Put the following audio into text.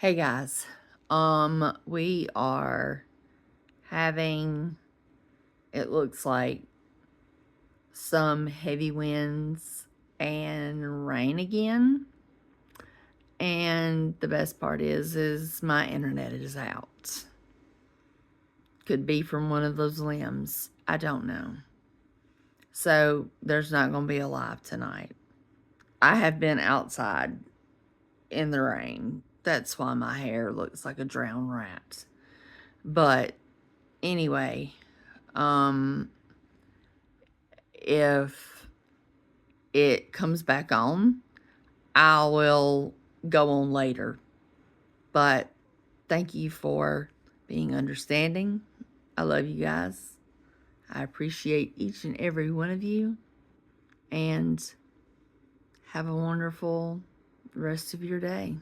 Hey guys, we are having, it looks like, some heavy winds and rain again. And the best part is my internet is out. Could be from one of those limbs. I don't know. So there's not going to be a live tonight. I have been outside in the rain. That's why my hair looks like a drowned rat. But anyway, if it comes back on, I will go on later. But thank you for being understanding. I love you guys. I appreciate each and every one of you. And have a wonderful rest of your day.